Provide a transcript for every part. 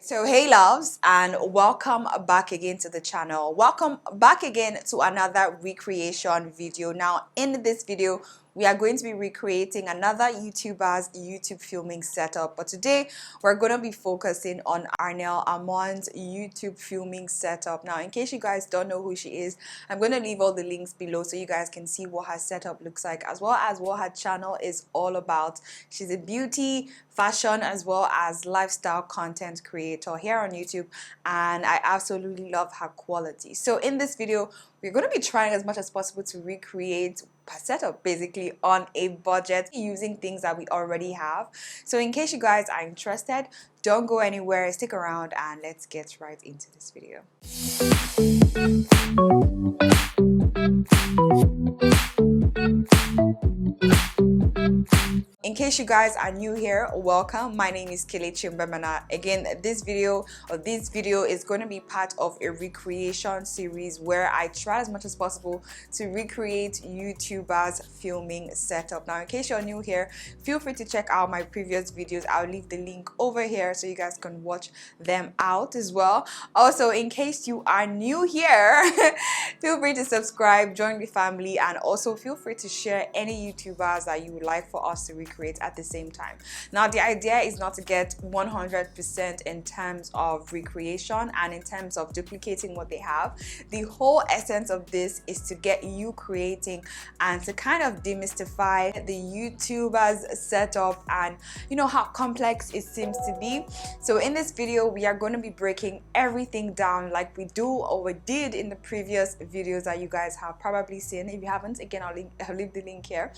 So hey loves, and welcome back again to the channel. Welcome back again to another recreation video. Now in this video we are going to be recreating another YouTuber's YouTube filming setup, but today we're going to be focusing on Arnel Armon's YouTube filming setup. Now in case you guys don't know who she is, I'm going to leave all the links below so you guys can see what her setup looks like, as well as what her channel is all about. She's a beauty, fashion, as well as lifestyle content creator here on YouTube, and I absolutely love her quality. So in this video we're going to be trying as much as possible to recreate a setup basically on a budget using things that we already have. So in case you guys are interested, don't go anywhere, stick around, and let's get right into this video. In case you guys are new here, welcome. My name is Kelechi Mgbemena. Again, this video is going to be part of a recreation series where I try as much as possible to recreate YouTubers filming setup. Now in case you're new here, feel free to check out my previous videos. I'll leave the link over here so you guys can watch them out as well. Also, in case you are new here, feel free to subscribe, join the family, and also feel free to share any YouTubers that you would like for us to recreate at the same time. Now the idea is not to get 100% in terms of recreation and in terms of duplicating what they have. The whole essence of this is to get you creating and to kind of demystify the YouTubers setup and you know how complex it seems to be. So in this video we are going to be breaking everything down like we do or we did in the previous videos that you guys have probably seen. If you haven't, again I'll leave the link here.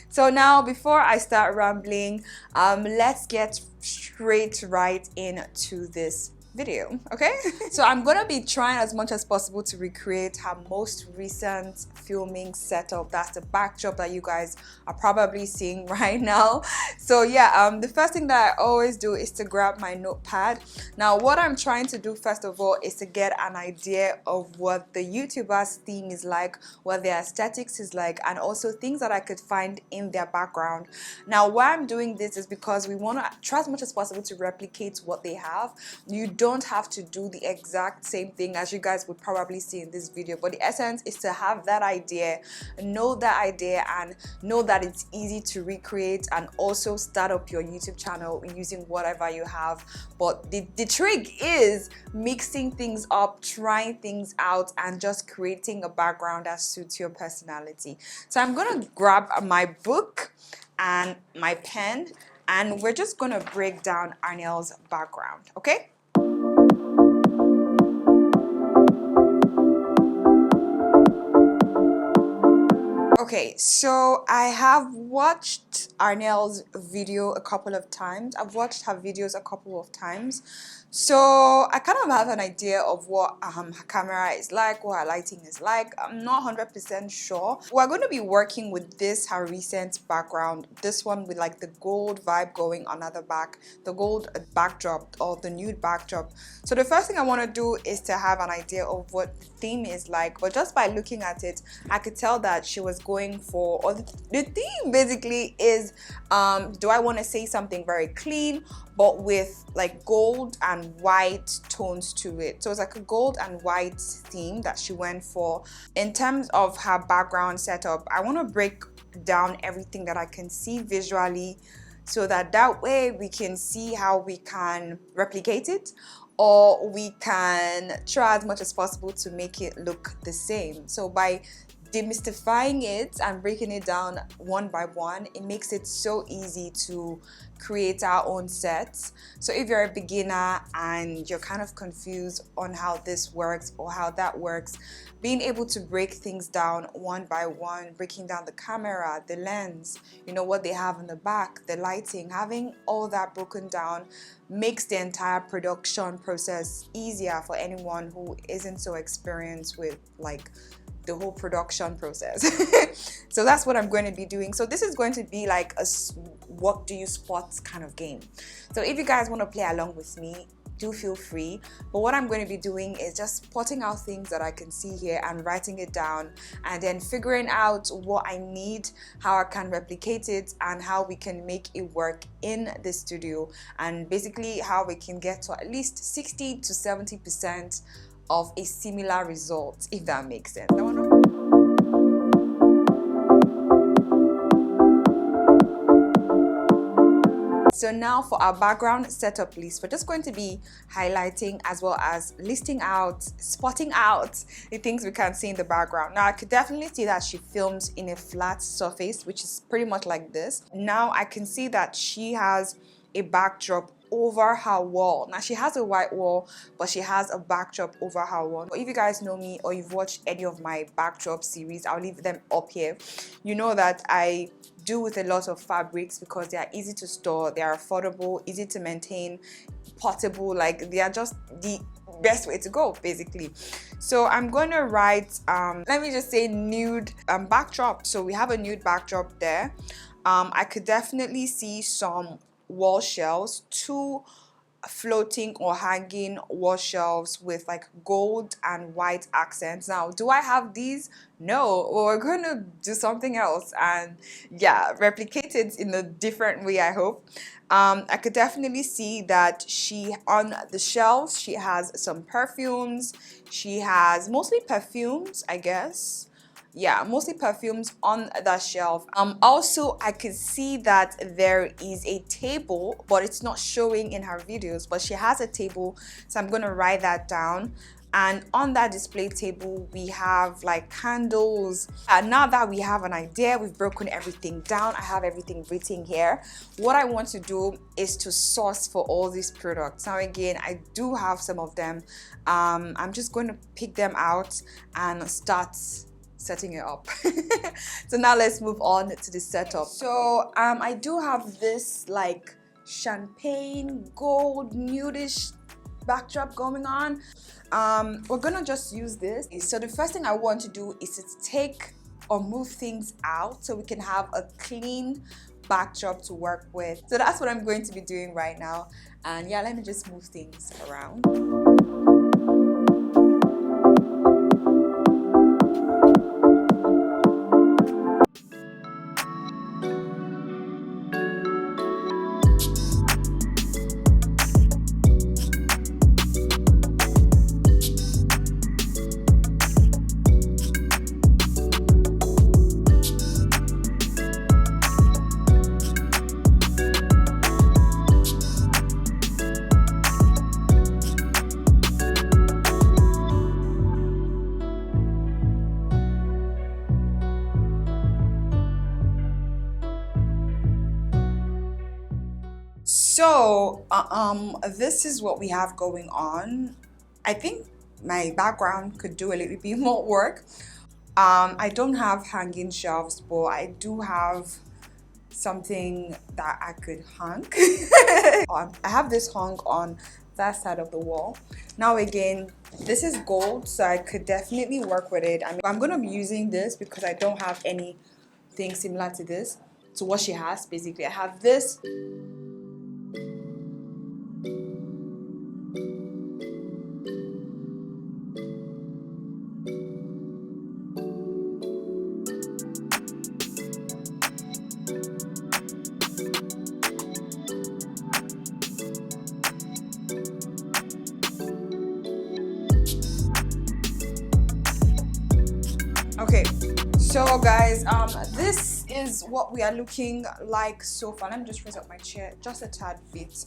So now before I start rambling, let's get straight right into this video, okay? So I'm gonna be trying as much as possible to recreate her most recent filming setup. That's the backdrop that you guys are probably seeing right now. So yeah, the first thing that I always do is to grab my notepad. Now what I'm trying to do first of all is to get an idea of what the YouTuber's theme is like, what their aesthetics is like, and also things that I could find in their background. Now why I'm doing this is because we want to try as much as possible to replicate what they have. You don't have to do the exact same thing as you guys would probably see in this video, but the essence is to have that idea, know that idea, and know that it's easy to recreate and also start up your YouTube channel using whatever you have. But the trick is mixing things up, trying things out, and just creating a background that suits your personality. So I'm gonna grab my book and my pen, and we're just gonna break down Arnel's background, okay? Okay, so I have watched Arnel's video a couple of times. I've watched her videos a couple of times. So I kind of have an idea of what her camera is like, what her lighting is like. I'm not 100% sure. We're going to be working with this, her recent background. This one with like the gold vibe going on at the back, the gold backdrop or the nude backdrop. So the first thing I want to do is to have an idea of what the theme is like. But just by looking at it, I could tell that she was going for, or the theme basically is, do I want to say something very clean but with like gold and white tones to it? So it's like a gold and white theme that she went for. In terms of her background setup, I want to break down everything that I can see visually so that way we can see how we can replicate it, or we can try as much as possible to make it look the same. So by demystifying it and breaking it down one by one, it makes it so easy to create our own sets. So if you're a beginner and you're kind of confused on how this works or how that works, being able to break things down one by one, breaking down the camera, the lens, you know, what they have in the back, the lighting, having all that broken down makes the entire production process easier for anyone who isn't so experienced with like the whole production process. So that's what I'm going to be doing. So this is going to be like a what do you spot kind of game. So if you guys want to play along with me, do feel free. But what I'm going to be doing is just spotting out things that I can see here and writing it down, and then figuring out what I need, how I can replicate it, and how we can make it work in the studio, and basically how we can get to at least 60 to 70% of a similar result, if that makes sense. So now for our background setup list, we're just going to be highlighting as well as listing out, spotting out the things we can see in the background. Now I could definitely see that she films in a flat surface, which is pretty much like this. Now I can see that she has a backdrop over her wall. Now she has a white wall, but she has a backdrop over her wall. If you guys know me or you've watched any of my backdrop series, I'll leave them up here. You know that I do with a lot of fabrics because they are easy to store, they are affordable, easy to maintain, portable, like they are just the best way to go basically. So I'm going to write let me just say nude backdrop. So we have a nude backdrop there. I could definitely see some wall shelves, 2 floating or hanging wall shelves with like gold and white accents. Now, do I have these? No. Well, we're going to do something else and yeah, replicate it in a different way, I hope. I could definitely see that she, on the shelves, she has some perfumes. She has mostly perfumes, I guess. Yeah, mostly perfumes on that shelf. Also I could see that there is a table, but it's not showing in her videos, but she has a table, so I'm gonna write that down. And on that display table we have like candles. And now that we have an idea, we've broken everything down, I have everything written here. What I want to do is to source for all these products. Now again, I do have some of them. I'm just going to pick them out and start setting it up. So now let's move on to the setup. So I do have this like champagne gold nudish backdrop going on. We're gonna just use this. So the first thing I want to do is to take or move things out so we can have a clean backdrop to work with. So that's what I'm going to be doing right now. And yeah, let me just move things around. So this is what we have going on. I think my background could do a little bit more work. I don't have hanging shelves, but I do have something that I could hang. I have this hung on that side of the wall. Now again, this is gold, so I could definitely work with it. I'm gonna be using this because I don't have anything similar to this, to what she has. Basically, I have this. Okay, so guys, this is what we are looking like so far. Let me just raise up my chair just a tad bit.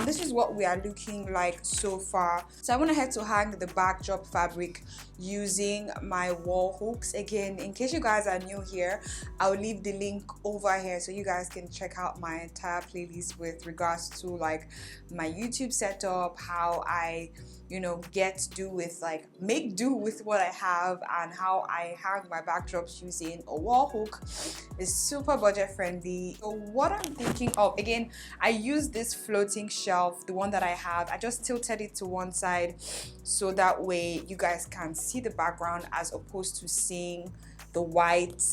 This is what we are looking like so far. So I went ahead to hang the backdrop fabric using my wall hooks. Again, in case you guys are new here, I'll leave the link over here so you guys can check out my entire playlist with regards to like my YouTube setup, how I make do with what I have, and how I hang my backdrops using a wall hook. Is super budget friendly. So what I'm thinking of, again, I use this floating shelf, the one that I have. I just tilted it to one side so that way you guys can see the background as opposed to seeing the white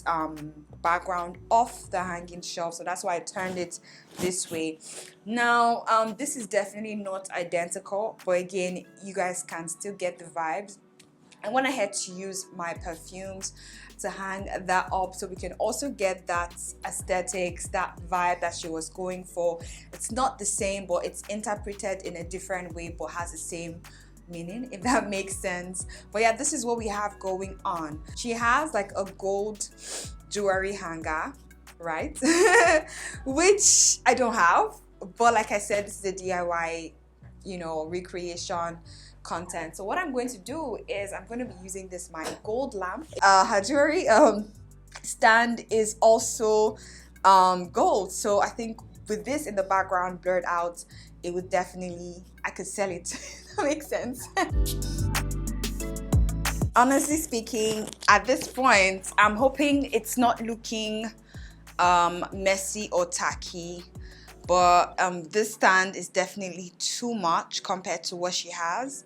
background off the hanging shelf. So that's why I turned it this way. Now this is definitely not identical, but again, you guys can still get the vibes. I went ahead to use my perfumes to hang that up so we can also get that aesthetics, that vibe that she was going for. It's not the same, but it's interpreted in a different way, but has the same meaning, if that makes sense. But yeah, this is what we have going on. She has like a gold jewelry hanger, right? Which I don't have, but like I said, this is a DIY, you know, recreation content. So what I'm going to do is I'm going to be using this my gold lamp. Her jewelry stand is also gold, so I think with this in the background blurred out, it would definitely, I could sell it. That makes sense. Honestly speaking, at this point, I'm hoping it's not looking messy or tacky, but this stand is definitely too much compared to what she has.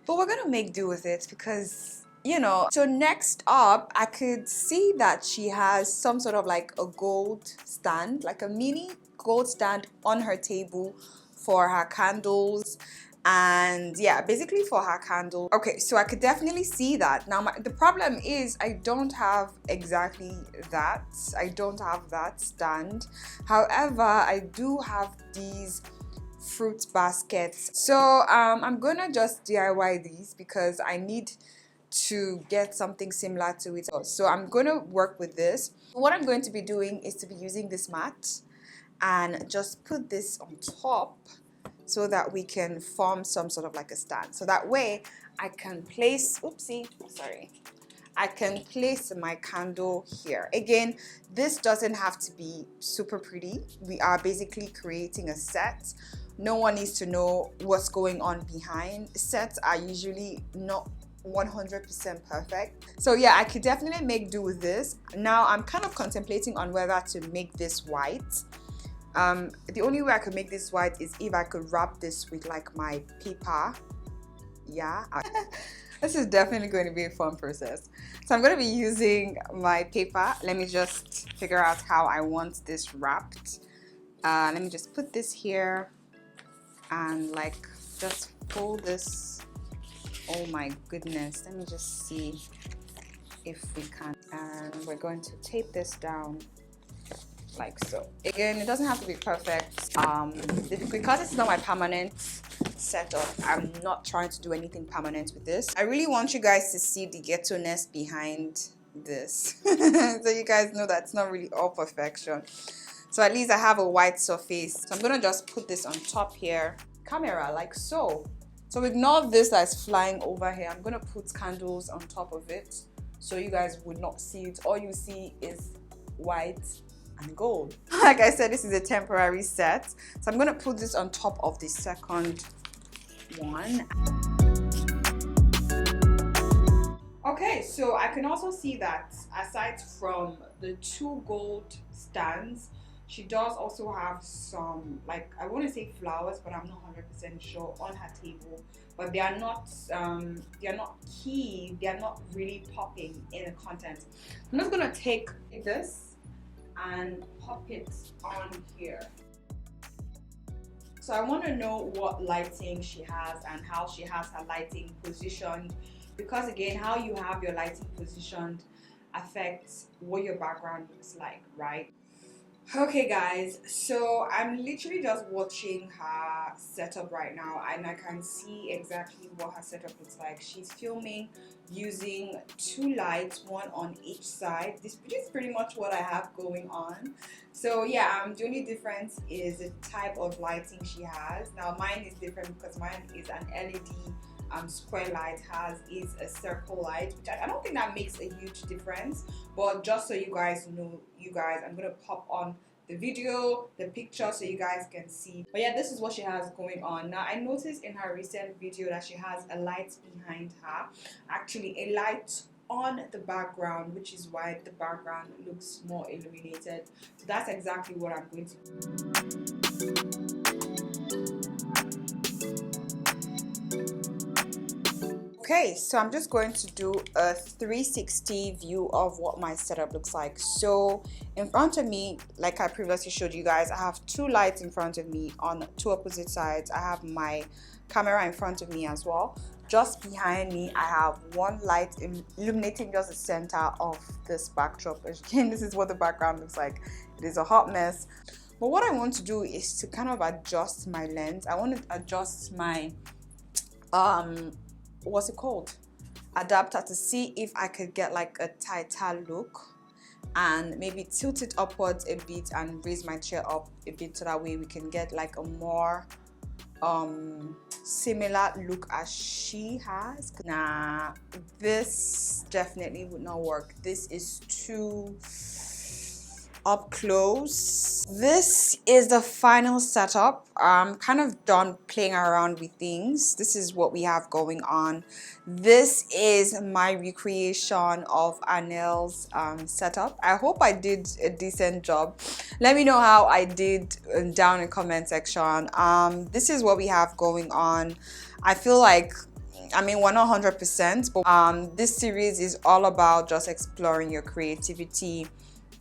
But we're gonna make do with it because, you know. So next up, I could see that she has some sort of like a gold stand, like a mini gold stand on her table for her candles. And yeah, basically for her candle. Okay, so I could definitely see that. Now the problem is I don't have exactly that. I don't have that stand. However, I do have these fruit baskets. So I'm gonna just DIY these because I need to get something similar to it. So I'm gonna work with this. What I'm going to be doing is to be using this mat and just put this on top so that we can form some sort of like a stand. So that way I can place, I can place my candle here. Again, this doesn't have to be super pretty. We are basically creating a set. No one needs to know what's going on behind. Sets are usually not 100% perfect. So yeah, I could definitely make do with this. Now I'm kind of contemplating on whether to make this white. The only way I could make this white is if I could wrap this with like my paper. Yeah. This is definitely going to be a fun process. So I'm going to be using my paper. Let me just figure out how I want this wrapped. Let me just put this here and like just fold this. Oh my goodness. Let me just see if we can. And we're going to tape this down like so. Again, it doesn't have to be perfect. Because it's not my permanent setup, I'm not trying to do anything permanent with this. I really want you guys to see the ghetto-ness behind this. So you guys know that's not really all perfection. So at least I have a white surface. So I'm gonna just put this on top here. Camera, like so. So ignore this that's flying over here. I'm gonna put candles on top of it so you guys would not see it. All you see is white and gold. Like I said, this is a temporary set. So I'm gonna put this on top of the second one. Okay, so I can also see that aside from the two gold stands, she does also have some, like, I want to say flowers, but I'm not 100% sure, on her table. But they are not key, they are not really popping in the content. I'm just gonna take this and pop it on here. So I want to know what lighting she has and how she has her lighting positioned, because again, how you have your lighting positioned affects what your background looks like, right? Okay guys, so I'm literally just watching her setup right now and I can see exactly what her setup looks like. She's filming using two lights, one on each side. This is pretty much what I have going on. So yeah, the only difference is the type of lighting she has. Now mine is different because mine is an LED square light, hers is a circle light, which I don't think that makes a huge difference, but just so you guys know, I'm gonna pop on the video, the picture, so you guys can see. But yeah, this is what she has going on. Now I noticed in her recent video that she has a light behind her, actually a light on the background, which is why the background looks more illuminated. So that's exactly what I'm going to do. Okay, so I'm just going to do a 360 view of what my setup looks like. So in front of me, like I previously showed you guys, I have two lights in front of me on two opposite sides. I have my camera in front of me as well. Just behind me, I have one light illuminating just the center of this backdrop. Again, this is what the background looks like. It is a hot mess. But what I want to do is to kind of adjust my lens. I want to adjust my what's it called, adapter, to see if I could get like a tighter look and maybe tilt it upwards a bit and raise my chair up a bit, so that way we can get like a more similar look as she has. Nah, this definitely would not work. This is too up close. This is the final setup. I'm kind of done playing around with things. This is what we have going on. This is my recreation of Arnel's setup. I hope I did a decent job. Let me know how I did down in the comment section. This is what we have going on. I feel like, I mean, we're not 100%, but this series is all about just exploring your creativity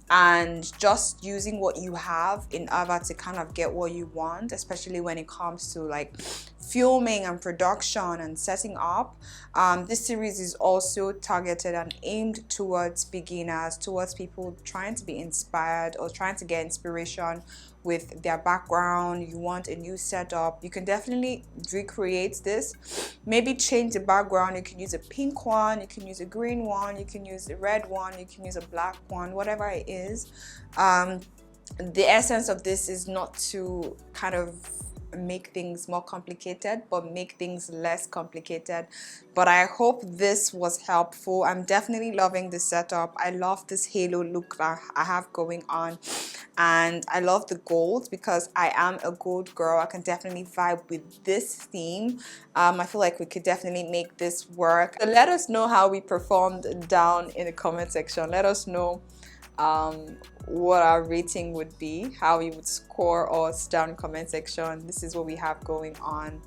and just using what you have in order to kind of get what you want, especially when it comes to like filming and production and setting up. This series is also targeted and aimed towards beginners, towards people trying to be inspired or trying to get inspiration with their background. You want a new setup, you can definitely recreate this. Maybe change the background. You can use a pink one, you can use a green one, you can use a red one, you can use a black one, whatever it is. The essence of this is not to kind of make things more complicated, but make things less complicated. But I hope this was helpful. I'm definitely loving the setup. I love this halo look that I have going on, and I love the gold because I am a gold girl. I can definitely vibe with this theme. I feel like we could definitely make this work. So let us know how we performed down in the comment section. Let us know what our rating would be, how we would score us down in the comment section. This is what we have going on.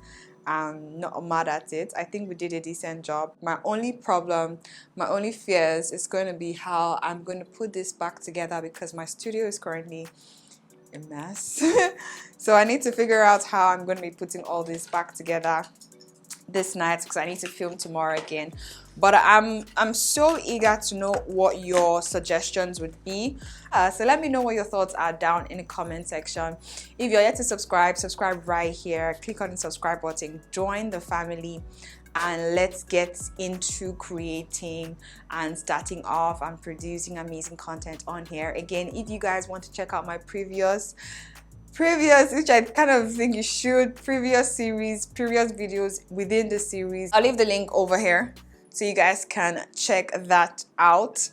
Not mad at it. I think we did a decent job. My only problem, my only fears is going to be how I'm going to put this back together, because my studio is currently a mess. So I need to figure out how I'm going to be putting all this back together this night, because I need to film tomorrow again. But I'm so eager to know what your suggestions would be. So let me know what your thoughts are down in the comment section. If you're yet to subscribe, subscribe right here. Click on the subscribe button, join the family, and let's get into creating and starting off and producing amazing content on here. Again, if you guys want to check out my previous, which I kind of think you should, previous videos within the series, I'll leave the link over here so you guys can check that out.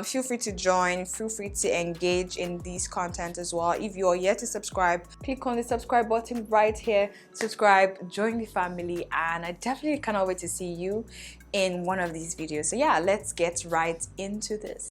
Feel free to join, feel free to engage in this content as well. If you're yet to subscribe, click on the subscribe button right here, subscribe, join the family, and I definitely cannot wait to see you in one of these videos. So yeah, let's get right into this.